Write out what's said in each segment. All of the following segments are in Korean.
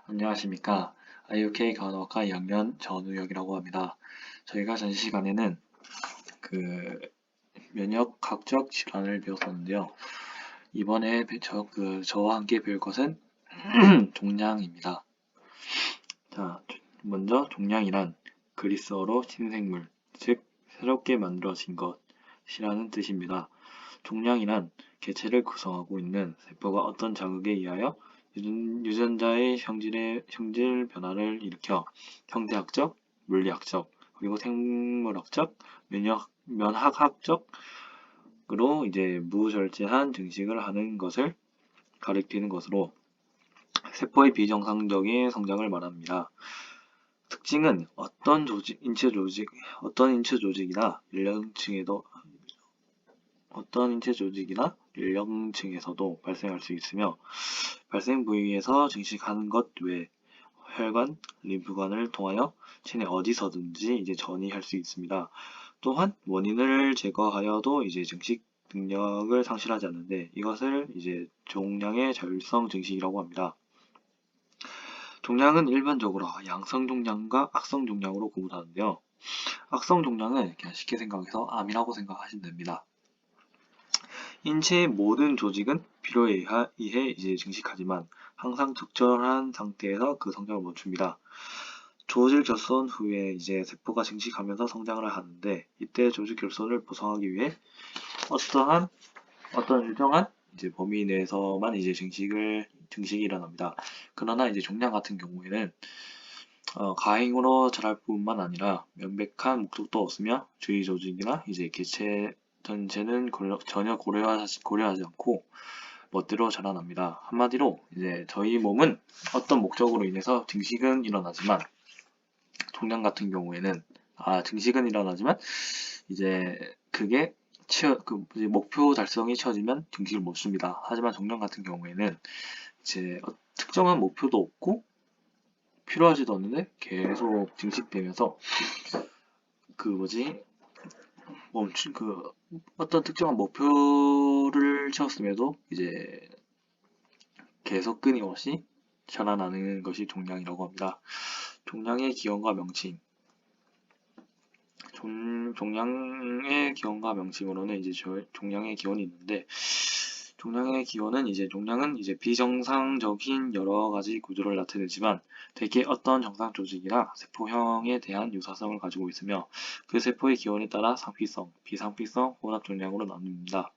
안녕하십니까. IUK 간호학과 2학년 전우혁이라고 합니다. 저희가 전 시간에는 면역학적 질환을 배웠었는데요. 이번에 저와 함께 배울 것은 종양입니다. 자, 먼저 종양이란 그리스어로 신생물, 즉 새롭게 만들어진 것이라는 뜻입니다. 종양이란 개체를 구성하고 있는 세포가 어떤 자극에 의하여 유전자의 형질 변화를 일으켜 형태학적, 물리학적, 그리고 생물학적, 면역학적으로 이제 무절제한 증식을 하는 것을 가리키는 것으로 세포의 비정상적인 성장을 말합니다. 특징은 어떤 인체 조직이나 연령층에서도 발생할 수 있으며 발생 부위에서 증식하는 것 외에 혈관, 림프관을 통하여 체내 어디서든지 이제 전이할 수 있습니다. 또한 원인을 제거하여도 이제 증식 능력을 상실하지 않는데 이것을 이제 종양의 자율성 증식이라고 합니다. 종양은 일반적으로 양성 종양과 악성 종양으로 구분하는데요. 악성 종양은 그냥 쉽게 생각해서 암이라고 생각하시면 됩니다. 인체의 모든 조직은 필요에 의해 이제 증식하지만 항상 적절한 상태에서 그 성장을 멈춥니다. 조직 결손 후에 이제 세포가 증식하면서 성장을 하는데 이때 조직 결손을 보상하기 위해 어떤 일정한 이제 범위 내에서만 이제 증식이 일어납니다. 그러나 이제 종양 같은 경우에는 가행으로 자랄 뿐만 아니라 명백한 목적도 없으며 주위 조직이나 이제 개체 전체는 전혀 고려하지 않고 멋대로 자라납니다. 한마디로 이제 저희 몸은 어떤 목적으로 인해서 증식은 일어나지만 종양 같은 경우에는 증식은 일어나지만 이제 그게 목표 달성이 채워지면 증식을 못 줍니다. 하지만 종양 같은 경우에는 이제 특정한 목표도 없고 필요하지도 않는데 계속 증식되면서 어떤 특정한 목표를 채웠음에도 이제 계속 끊임없이 자라나는 것이 종양이라고 합니다. 종양의 기원과 명칭. 종양의 기원과 명칭으로는 이제 종양의 기원이 있는데 종양은 이제 비정상적인 여러 가지 구조를 나타내지만 대개 어떤 정상 조직이나 세포형에 대한 유사성을 가지고 있으며 그 세포의 기원에 따라 상피성, 비상피성, 혼합 종양으로 나뉩니다.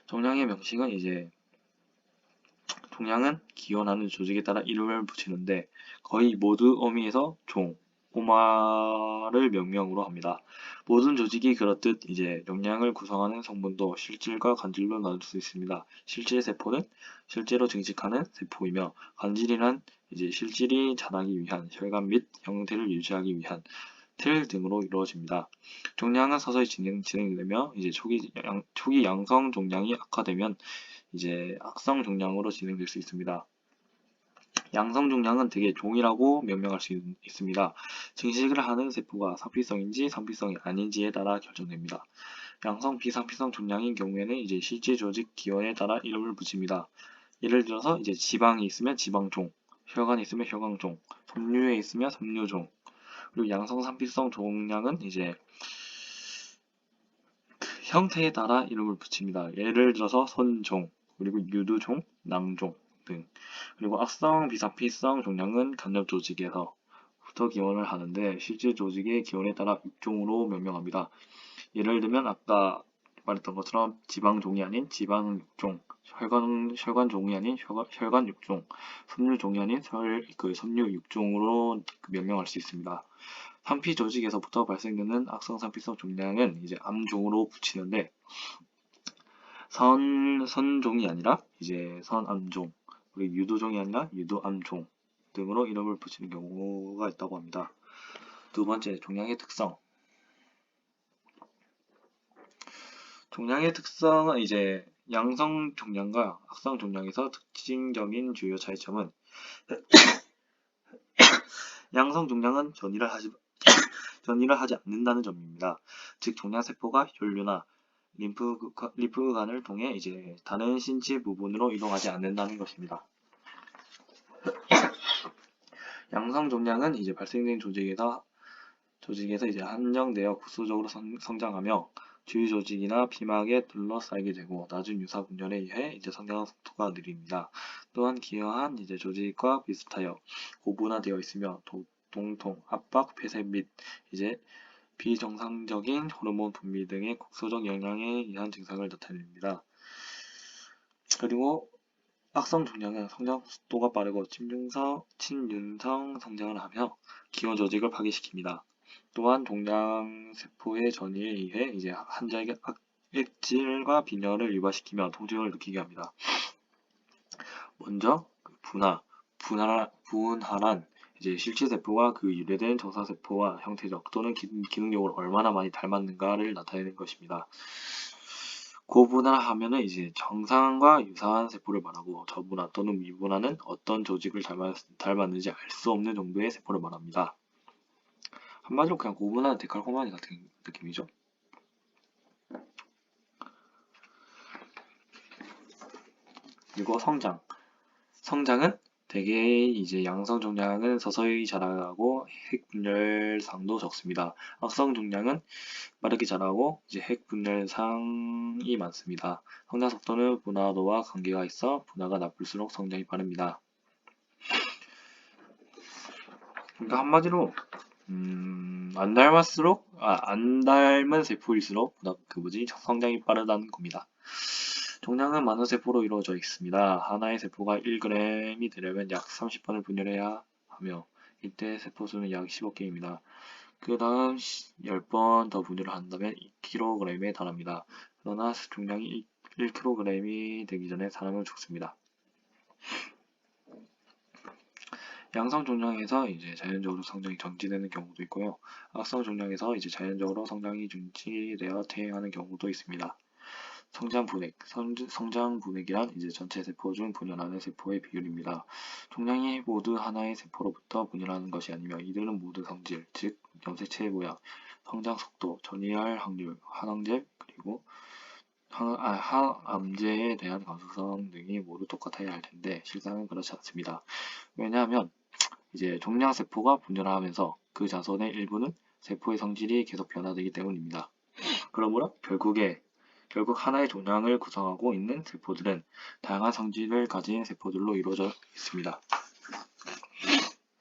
종양의 명칭은 종양은 기원하는 조직에 따라 이름을 붙이는데 거의 모두 어미에서 오마를 명명으로 합니다. 모든 조직이 그렇듯 이제 영양을 구성하는 성분도 실질과 간질로 나눌 수 있습니다. 실질 세포는 실제로 증식하는 세포이며 간질이란 이제 실질이 자라기 위한 혈관 및 형태를 유지하기 위한 틀 등으로 이루어집니다. 종양은 서서히 진행되며 이제 초기 양성 종양이 악화되면 이제 악성 종양으로 진행될 수 있습니다. 양성 종양은 대개 종이라고 명명할 수 있습니다. 증식을 하는 세포가 상피성인지 상피성이 아닌지에 따라 결정됩니다. 양성 비상피성 종양인 경우에는 이제 실제 조직 기원에 따라 이름을 붙입니다. 예를 들어서 이제 지방이 있으면 지방종, 혈관이 있으면 혈관종, 섬유에 있으면 섬유종. 그리고 양성 상피성 종양은 이제 형태에 따라 이름을 붙입니다. 예를 들어서 선종, 그리고 유두종, 낭종 등. 그리고 악성 비상피성 종양은 간접 조직에서부터 기원을 하는데 실제 조직의 기원에 따라 육종으로 명명합니다. 예를 들면 아까 말했던 것처럼 지방종이 아닌 지방육종, 혈관종이 아닌 혈관육종, 섬유종이 아닌 섬유육종으로 명명할 수 있습니다. 상피 조직에서부터 발생되는 악성 상피성 종양은 이제 암종으로 붙이는데 선종이 아니라 이제 선암종, 그리고 유도종이 아니라 유도암종 등으로 이름을 붙이는 경우가 있다고 합니다. 두 번째, 종양의 특성. 종양의 특성은 이제 양성 종양과 악성 종양에서 특징적인 주요 차이점은 양성 종양은 전이를 하지 않는다는 점입니다. 즉 종양세포가 혈류나 림프관을 통해 이제 다른 신체 부분으로 이동하지 않는다는 것입니다. 양성 종양은 이제 발생된 조직에서 이제 한정되어 국소적으로 성장하며 주위 조직이나 피막에 둘러싸이게 되고 낮은 유사 분열에 의해 이제 성장 속도가 느립니다. 또한 기여한 이제 조직과 비슷하여 고분화되어 있으며 동통, 압박, 폐쇄 및 이제 비정상적인 호르몬 분비 등의 국소적 영향에 의한 증상을 나타냅니다. 그리고 악성 종양은 성장 속도가 빠르고 친윤성 성장을 하며 기원 조직을 파괴시킵니다. 또한 종양 세포의 전이에 의해 이제 환자에게 액질과 빈혈을 유발시키며 통증을 느끼게 합니다. 먼저 분할한 이제 실체세포가 그 유래된 정사세포와 형태적 또는 기능적으로 얼마나 많이 닮았는가를 나타내는 것입니다. 고분할하면은 이제 정상과 유사한 세포를 말하고 저분할 또는 미분할은 어떤 조직을 닮았는지 알 수 없는 정도의 세포를 말합니다. 한마디로 그냥 고분할 데칼코마니 같은 느낌이죠. 그리고 성장은 대개 이제 양성 종양은 서서히 자라고 핵 분열상도 적습니다. 악성 종양은 빠르게 자라고 이제 핵 분열상이 많습니다. 성장 속도는 분화도와 관계가 있어 분화가 나쁠수록 성장이 빠릅니다. 그러니까 한마디로 안 닮은 세포일수록 성장이 빠르다는 겁니다. 종양은 많은 세포로 이루어져 있습니다. 하나의 세포가 1g이 되려면 약 30번을 분열해야 하며 이때 세포 수는 약 15개입니다. 그 다음 10번 더 분열을 한다면 2kg에 달합니다. 그러나 종양이 1kg이 되기 전에 사람은 죽습니다. 양성 종양에서 이제 자연적으로 성장이 정지되는 경우도 있고요. 악성 종양에서 이제 자연적으로 성장이 중지되어 퇴행하는 경우도 있습니다. 성장 분액이란 이제 전체 세포 중 분열하는 세포의 비율입니다. 종양이 모두 하나의 세포로부터 분열하는 것이 아니며 이들은 모두 성질, 즉 염색체의 모양, 성장 속도, 전이할 확률, 한항제 그리고 항암제에 대한 감수성 등이 모두 똑같아야 할 텐데 실상은 그렇지 않습니다. 왜냐하면 이제 종양 세포가 분열하면서 그 자손의 일부는 세포의 성질이 계속 변화되기 때문입니다. 그러므로 결국 하나의 종양을 구성하고 있는 세포들은 다양한 성질을 가진 세포들로 이루어져 있습니다.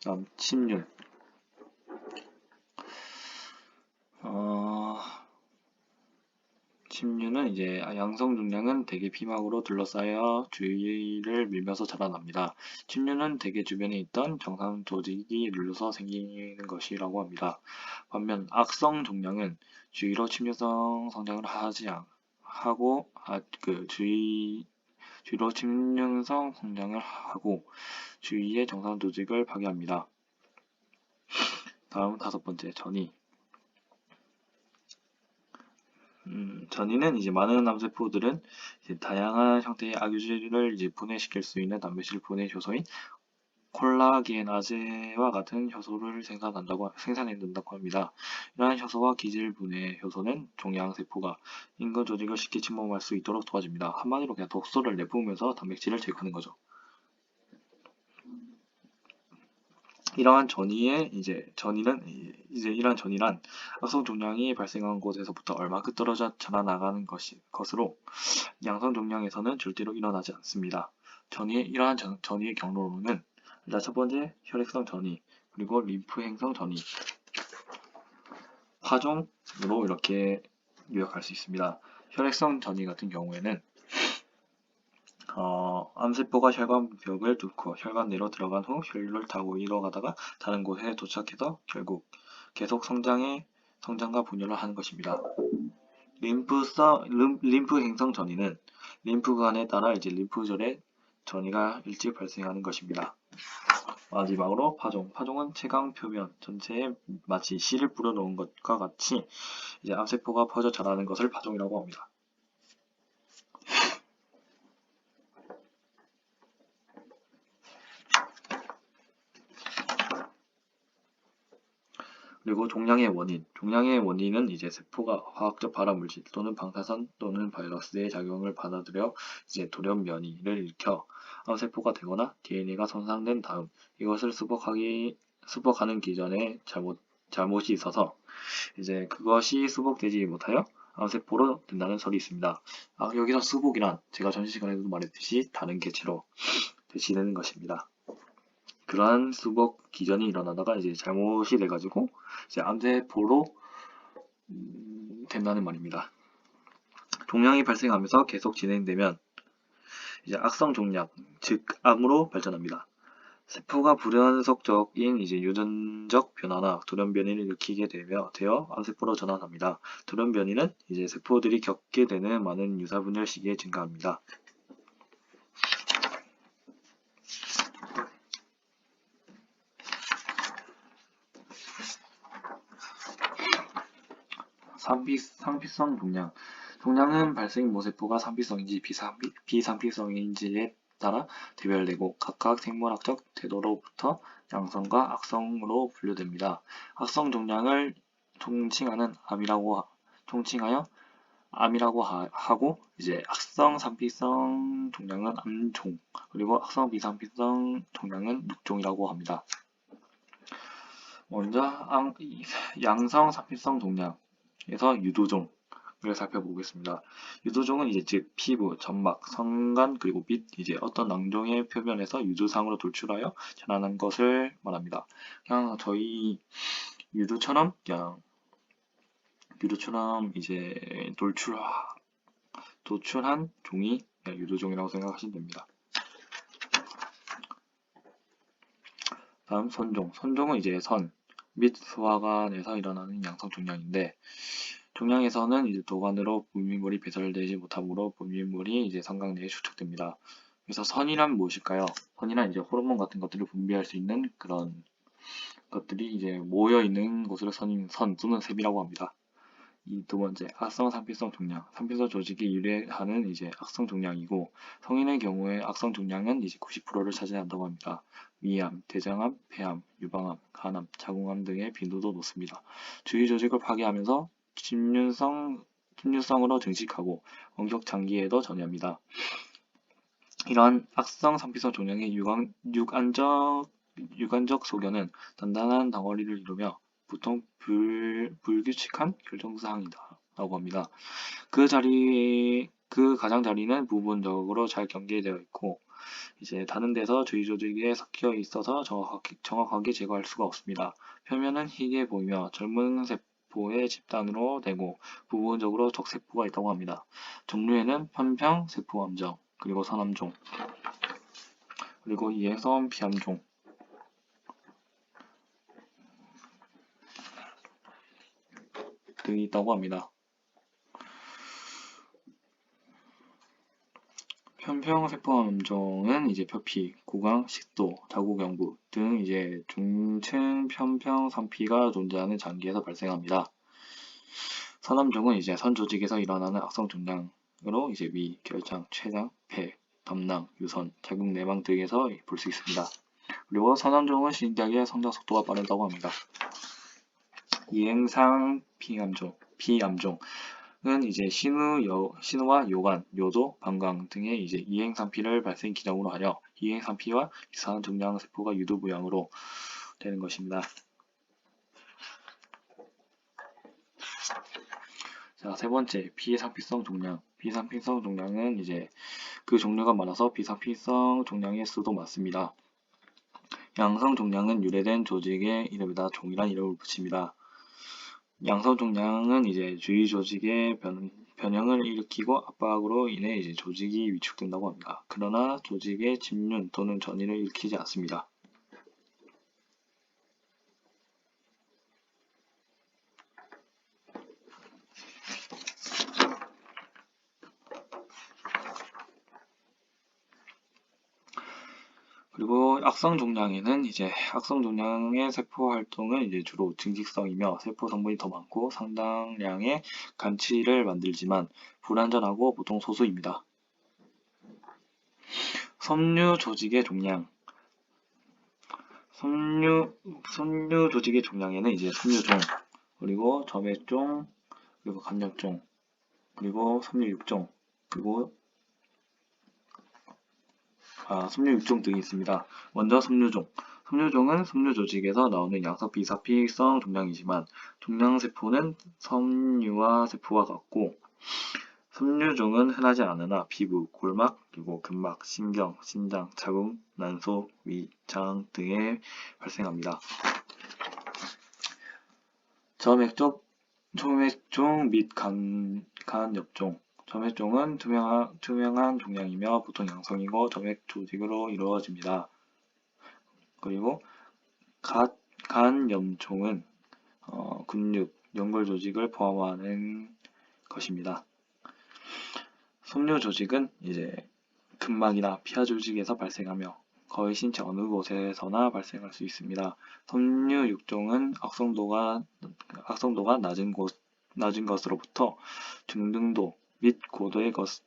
다음 침륜. 침륜은 이제 양성 종양은 대개 피막으로 둘러싸여 주위를 밀면서 자라납니다. 침륜은 대개 주변에 있던 정상 조직이 눌려서 생기는 것이라고 합니다. 반면 악성 종양은 주위로 침륜성 성장을 주위로 침륜성 성장을 하고 주위의 정상 조직을 파괴합니다. 다음 5번째 전이. 전이는 이제 많은 암세포들은 이제 다양한 형태의 악유질을 이제 분해시킬 수 있는 단백질 분해 효소인 콜라겐아제와 같은 효소를 생산해낸다고 합니다. 이러한 효소와 기질 분해 효소는 종양세포가 인근 조직을 쉽게 침범할 수 있도록 도와줍니다. 한마디로 그냥 독소를 내뿜으면서 단백질을 제거하는 거죠. 이러한 전이란 악성 종양이 발생한 곳에서부터 얼마큼 떨어져 자라나가는 것으로 양성 종양에서는 절대로 일어나지 않습니다. 이러한 전이의 경로로는 일단 첫 번째 혈액성 전이, 그리고 림프 행성 전이, 파종으로 이렇게 요약할 수 있습니다. 혈액성 전이 같은 경우에는 암세포가 혈관벽을 뚫고 혈관 내로 들어간 후 혈류를 타고 이동하다가 다른 곳에 도착해서 결국 계속 성장과 분열을 하는 것입니다. 림프 행성 전이는 림프관에 따라 이제 림프절에 전이가 일찍 발생하는 것입니다. 마지막으로 파종은 체강 표면 전체에 마치 씨를 뿌려놓은 것과 같이 이제 암세포가 퍼져 자라는 것을 파종이라고 합니다. 그리고 종양의 원인은 이제 세포가 화학적 발암물질 또는 방사선 또는 바이러스의 작용을 받아들여 이제 돌연 면이를 일으켜 암세포가 되거나 DNA가 손상된 다음 이것을 수복하는 기전에 잘못이 있어서 이제 그것이 수복되지 못하여 암세포로 된다는 설이 있습니다. 여기서 수복이란 제가 전 시간에도 말했듯이 다른 개체로 대신되는 것입니다. 그러한 수복 기전이 일어나다가 이제 잘못이 돼가지고 이제 암세포로 된다는 말입니다. 종양이 발생하면서 계속 진행되면 이제 악성 종양, 즉 암으로 발전합니다. 세포가 불연속적인 이제 유전적 변화나 돌연 변이를 일으키게 되어 암세포로 전환합니다. 돌연 변이는 이제 세포들이 겪게 되는 많은 유사분열 시기에 증가합니다. 상피성 종양. 종양은 발생 모세포가 상피성인지 비상피성인지에 따라 대별되고 각각 생물학적 태도로부터 양성과 악성으로 분류됩니다. 악성 종양을 총칭하여 암이라고 하고 이제 악성 상피성 종양은 암종 그리고 악성 비상피성 종양은 육종이라고 합니다. 먼저 양성 상피성 종양에서 유도종을 살펴보겠습니다. 유도종은 이제 즉 피부, 점막, 성간 그리고 빛 이제 어떤 낭종의 표면에서 유두상으로 돌출하여 전하는 것을 말합니다. 그냥 저희 유두처럼 이제 도출한 종이 유도종이라고 생각하시면 됩니다. 다음 선종. 선종은 이제 선 및 소화관에서 일어나는 양성 종양인데 종양에서는 이제 도관으로 분비물이 배설되지 못하므로 분비물이 이제 성강 내에 축적됩니다. 그래서 선이란 무엇일까요? 선이란 이제 호르몬 같은 것들을 분비할 수 있는 그런 것들이 이제 모여 있는 곳을 선 또는 셈이라고 합니다. 이 두 번째, 악성 상피성 종양. 상피성 조직이 유래하는 이제 악성 종양이고 성인의 경우에 악성 종양은 이제 90%를 차지한다고 합니다. 위암, 대장암, 폐암, 유방암, 간암, 자궁암 등의 빈도도 높습니다. 주위 조직을 파괴하면서 침륜성으로 증식하고 원격 장기에도 전이합니다. 이러한 악성 상피성 종양의 유관적 소견은 단단한 덩어리를 이루며 보통 불규칙한 결정사항이라고 합니다. 그 가장자리는 부분적으로 잘 경계되어 있고 이제 다른 데서 주위 조직에 섞여 있어서 정확하게 제거할 수가 없습니다. 표면은 희게 보이며 젊은 세포의 집단으로 되고 부분적으로 적세포가 있다고 합니다. 종류에는 편평 세포암종 그리고 선암종 그리고 이행성 비암종 등이 있다고 합니다. 편평세포암종은 이제 표피, 구강, 식도, 자구경부 등 이제 중층 편평 상피가 존재하는 장기에서 발생합니다. 선암종은 이제 선 조직에서 일어나는 악성 종양으로 이제 위, 결장, 췌장, 폐, 담낭, 유선, 자궁 내막 등에서 볼 수 있습니다. 그리고 선암종은 신기하게 성장 속도가 빠르다고 합니다. 이행상 비암종은 이제 신우와 요관, 요도, 방광 등의 이제 이행상피를 발생 기점으로 하여 이행상피와 유사한 종양 세포가 유두부양으로 되는 것입니다. 자, 세 번째 비상피성 종양. 비상피성 종양은 이제 그 종류가 많아서 비상피성 종양의 수도 많습니다. 양성 종양은 유래된 조직의 이름에다 종이란 이름을 붙입니다. 양성 종양은 이제 주위 조직의 변형을 일으키고 압박으로 인해 이제 조직이 위축된다고 합니다. 그러나 조직의 침륜 또는 전이를 일으키지 않습니다. 그리고 악성 종양에는 이제 악성 종양의 세포 활동은 이제 주로 증식성이며 세포 성분이 더 많고 상당량의 간치를 만들지만 불완전하고 보통 소수입니다. 섬유 조직의 종양. 섬유 조직의 종양에는 이제 섬유종, 그리고 점액종, 그리고 간역종, 그리고 섬유육종, 그리고 섬유 6종 등이 있습니다. 먼저 섬유종. 섬유종은 섬유 조직에서 나오는 양성 비사피성 종양이지만 종양세포는 섬유화 세포와 같고 섬유종은 흔하지 않으나 피부, 골막, 그리고 근막, 신경, 신장, 자궁, 난소, 위, 장 등에 발생합니다. 점액종 및 간엽종. 점액종은 투명한 종양이며 보통 양성이고 점액 조직으로 이루어집니다. 그리고 간염종은 근육, 연골 조직을 포함하는 것입니다. 섬유 조직은 이제 근막이나 피하 조직에서 발생하며 거의 신체 어느 곳에서나 발생할 수 있습니다. 섬유 육종은 악성도가 낮은 것으로부터 중등도 및 고도의 것이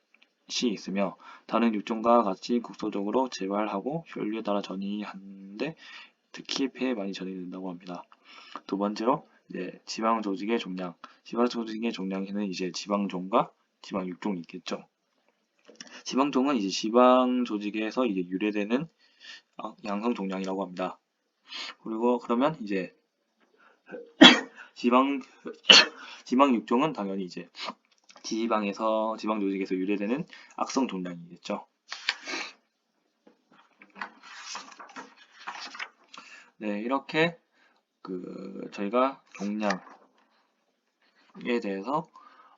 있으며 다른 육종과 같이 국소적으로 재발하고 혈류에 따라 전이하는데 특히 폐에 많이 전이된다고 합니다. 두 번째로 이제 지방 조직의 종양. 지방 조직의 종양에는 이제 지방종과 지방 육종이 있겠죠. 지방종은 이제 지방 조직에서 이제 유래되는 양성 종양이라고 합니다. 그리고 그러면 이제 지방 육종은 당연히 이제 지방 조직에서 유래되는 악성 종양이겠죠. 네, 이렇게 저희가 종양에 대해서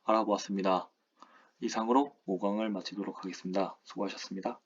알아보았습니다. 이상으로 5강을 마치도록 하겠습니다. 수고하셨습니다.